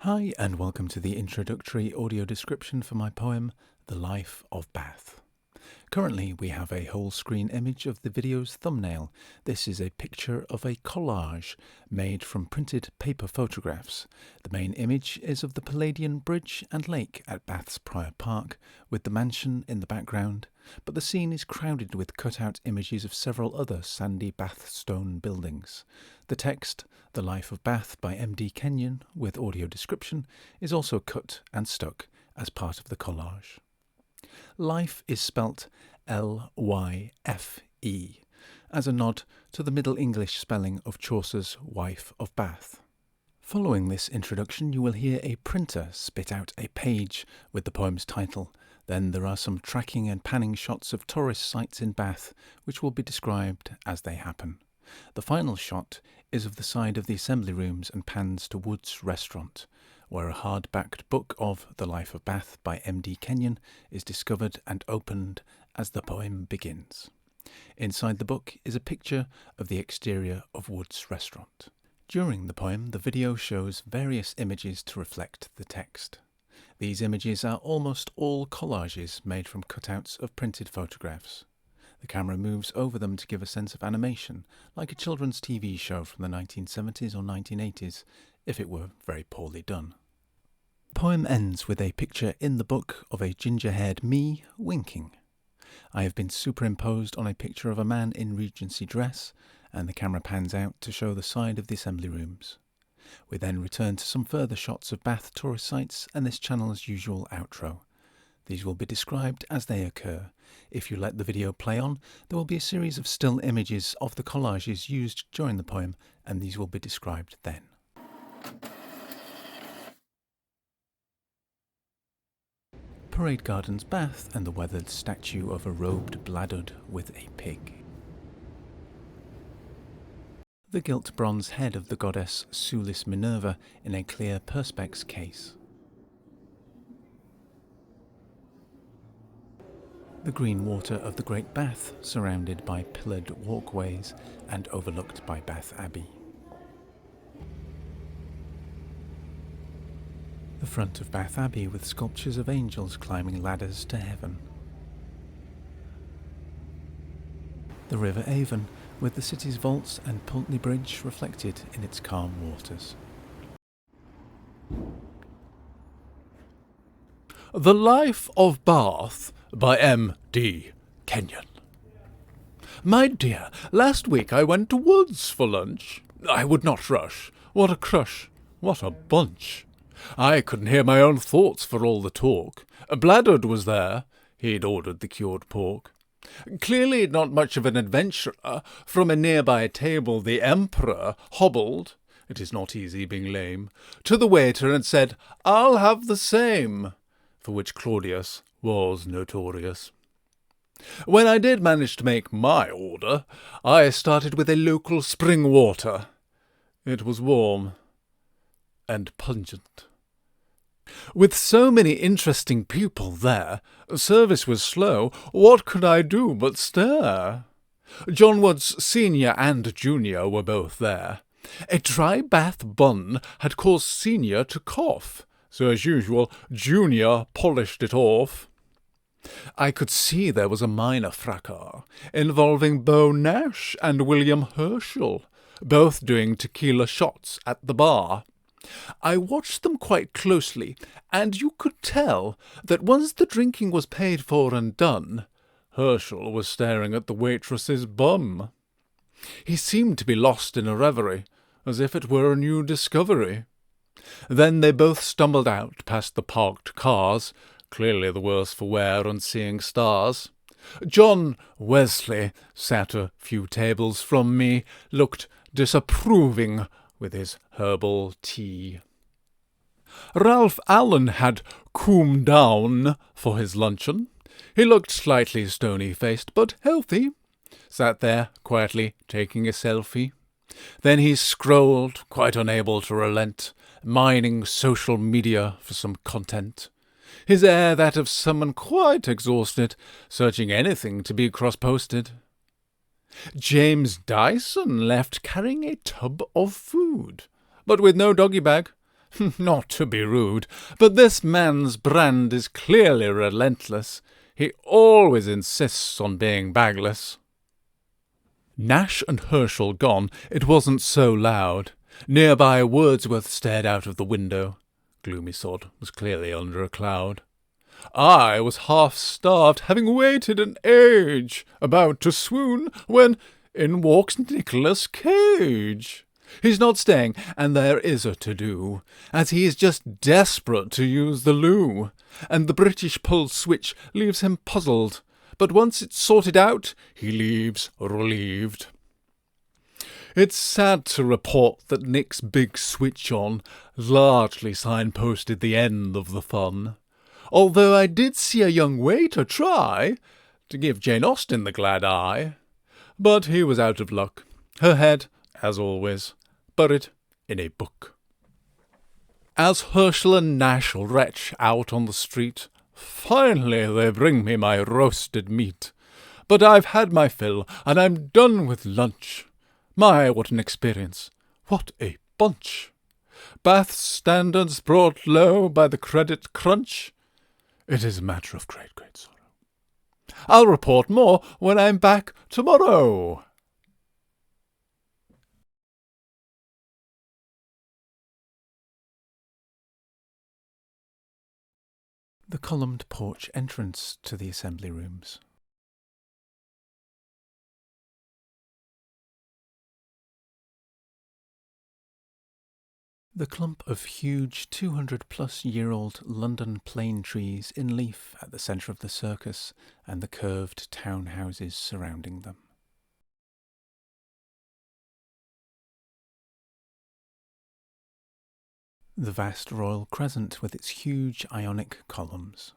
Hi, and welcome to the introductory audio description for my poem, The Life of Bath. Currently, we have a whole screen image of the video's thumbnail. This is a picture of a collage made from printed paper photographs. The main image is of the Palladian Bridge and Lake at Bath's Prior Park, with the mansion in the background, but the scene is crowded with cut-out images of several other sandy Bath stone buildings. The text, The Life of Bath by M.D. Kenyon, with audio description, is also cut and stuck as part of the collage. Lyfe is spelt L-Y-F-E, as a nod to the Middle English spelling of Chaucer's Wife of Bath. Following this introduction, you will hear a printer spit out a page with the poem's title. Then there are some tracking and panning shots of tourist sites in Bath, which will be described as they happen. The final shot is of the side of the assembly rooms and pans to Wood's restaurant, where a hard-backed book of The Life of Bath by M.D. Kenyon is discovered and opened as the poem begins. Inside the book is a picture of the exterior of Wood's restaurant. During the poem, the video shows various images to reflect the text. These images are almost all collages made from cutouts of printed photographs. The camera moves over them to give a sense of animation, like a children's TV show from the 1970s or 1980s, if it were very poorly done. The poem ends with a picture in the book of a ginger-haired me winking. I have been superimposed on a picture of a man in Regency dress, and the camera pans out to show the side of the assembly rooms. We then return to some further shots of Bath tourist sites and this channel's usual outro. These will be described as they occur. If you let the video play on, there will be a series of still images of the collages used during the poem, and these will be described then. Parade Gardens, Bath, and the weathered statue of a robed Bladud with a pig. The gilt bronze head of the goddess Sulis Minerva in a clear perspex case. The green water of the Great Bath, surrounded by pillared walkways and overlooked by Bath Abbey. The front of Bath Abbey with sculptures of angels climbing ladders to heaven. The River Avon, with the city's vaults and Pulteney Bridge reflected in its calm waters. The Life of Bath by M.D. Kenyon. My dear, last week I went to Wood's for lunch. I would not rush. What a crush. What a bunch. I couldn't hear my own thoughts for all the talk. Bladud was there. He'd ordered the cured pork. Clearly not much of an adventurer. From a nearby table the Emperor hobbled, it is not easy being lame, to the waiter and said, "I'll have the same," for which Claudius was notorious. When I did manage to make my order, I started with a local spring water. It was warm and pungent. With so many interesting people there, service was slow. What could I do but stare? John Wood's senior and junior were both there. A dry Bath bun had caused senior to cough, so as usual, junior polished it off. I could see there was a minor fracas involving Beau Nash and William Herschel, both doing tequila shots at the bar. I watched them quite closely, and you could tell that once the drinking was paid for and done, Herschel was staring at the waitress's bum. He seemed to be lost in a reverie, as if it were a new discovery. Then they both stumbled out past the parked cars, clearly the worse for wear and seeing stars. John Wesley sat a few tables from me, looked disapproving with his herbal tea. Ralph Allen had coom down for his luncheon. He looked slightly stony-faced, but healthy. Sat there quietly taking a selfie. Then he scrolled, quite unable to relent, mining social media for some content. His air that of someone quite exhausted, searching anything to be cross-posted. James Dyson left carrying a tub of food, but with no doggy bag, Not to be rude, but this man's brand is clearly relentless. He always insists on being bagless. Nash and Herschel gone, it wasn't so loud. Nearby Wordsworth stared out of the window. Gloomy sod was clearly under a cloud. I was half-starved, having waited an age, about to swoon, when in walks Nicholas Cage. He's not staying, and there is a to-do, as he is just desperate to use the loo, and the British pull switch leaves him puzzled, but once it's sorted out, he leaves relieved. It's sad to report that Nick's big switch-on largely signposted the end of the fun, although I did see a young waiter try to give Jane Austen the glad eye. But he was out of luck, her head, as always, buried in a book. As Herschel and Nash retch out on the street, finally they bring me my roasted meat. But I've had my fill, and I'm done with lunch. My, what an experience! What a bunch! Bath standards brought low by the credit crunch. It is a matter of great, great sorrow. I'll report more when I'm back tomorrow. The columned porch entrance to the assembly rooms. The clump of huge 200-plus-year-old London plane trees in leaf at the centre of the circus and the curved town houses surrounding them. The vast royal crescent with its huge Ionic columns.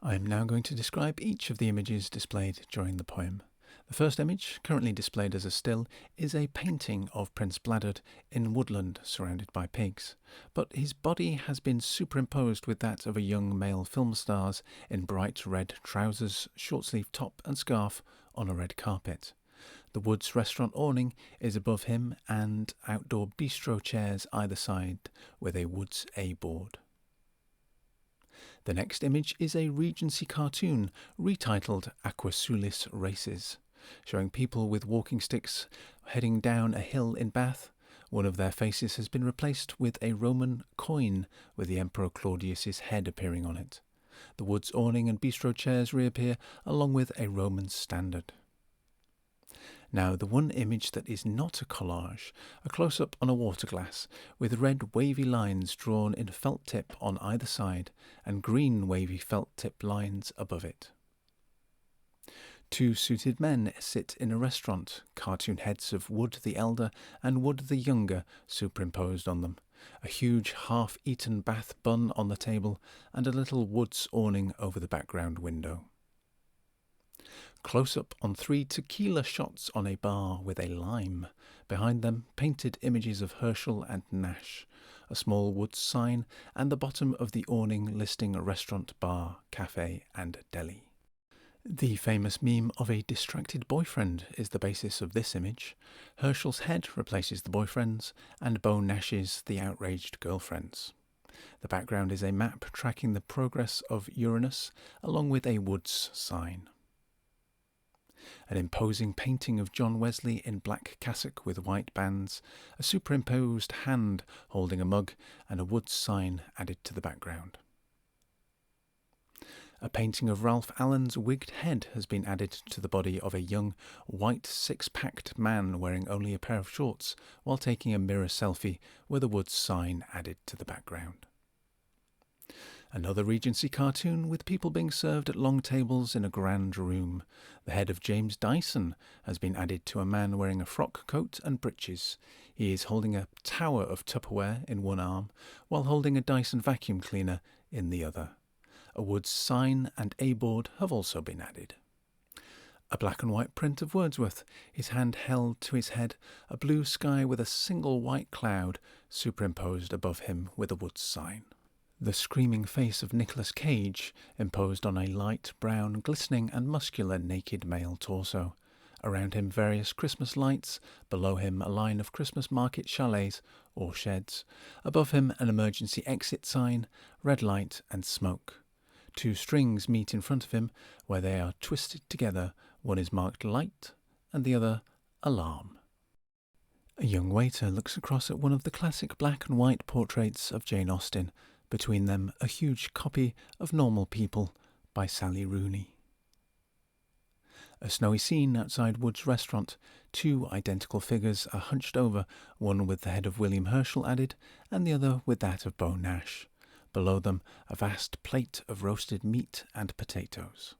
I am now going to describe each of the images displayed during the poem. The first image, currently displayed as a still, is a painting of Prince Bladud in woodland surrounded by pigs, but his body has been superimposed with that of a young male film stars in bright red trousers, short-sleeved top and scarf on a red carpet. The Woods restaurant awning is above him and outdoor bistro chairs either side with a Woods A board. The next image is a Regency cartoon retitled Aquasulis Races, showing people with walking sticks heading down a hill in Bath. One of their faces has been replaced with a Roman coin with the Emperor Claudius's head appearing on it. The Woods awning and bistro chairs reappear along with a Roman standard. Now the one image that is not a collage, a close-up on a water glass, with red wavy lines drawn in felt tip on either side, and green wavy felt tip lines above it. Two suited men sit in a restaurant, cartoon heads of Wood the elder and Wood the younger superimposed on them, a huge half-eaten Bath bun on the table, and a little Woods awning over the background window. Close-up on 3 tequila shots on a bar with a lime. Behind them, painted images of Herschel and Nash, a small Woods sign, and the bottom of the awning listing a restaurant, bar, cafe, and deli. The famous meme of a distracted boyfriend is the basis of this image. Herschel's head replaces the boyfriend's, and Beau Nash's the outraged girlfriend's. The background is a map tracking the progress of Uranus, along with a Woods sign. An imposing painting of John Wesley in black cassock with white bands, a superimposed hand holding a mug, and a Woods sign added to the background. A painting of Ralph Allen's wigged head has been added to the body of a young, white, six-packed man wearing only a pair of shorts while taking a mirror selfie with a Woods sign added to the background. Another Regency cartoon with people being served at long tables in a grand room. The head of James Dyson has been added to a man wearing a frock coat and breeches. He is holding a tower of Tupperware in one arm, while holding a Dyson vacuum cleaner in the other. A Woods sign and A-board have also been added. A black and white print of Wordsworth, his hand held to his head, a blue sky with a single white cloud superimposed above him with a woods sign. The screaming face of Nicolas Cage imposed on a light brown, glistening and muscular naked male torso. Around him various Christmas lights, below him a line of Christmas market chalets or sheds, above him an emergency exit sign, red light and smoke. Two strings meet in front of him, where they are twisted together. One is marked light and the other alarm. A young waiter looks across at one of the classic black and white portraits of Jane Austen, between them a huge copy of Normal People by Sally Rooney. A snowy scene outside Wood's restaurant. Two identical figures are hunched over, one with the head of William Herschel added, and the other with that of Beau Nash. Below them, a vast plate of roasted meat and potatoes.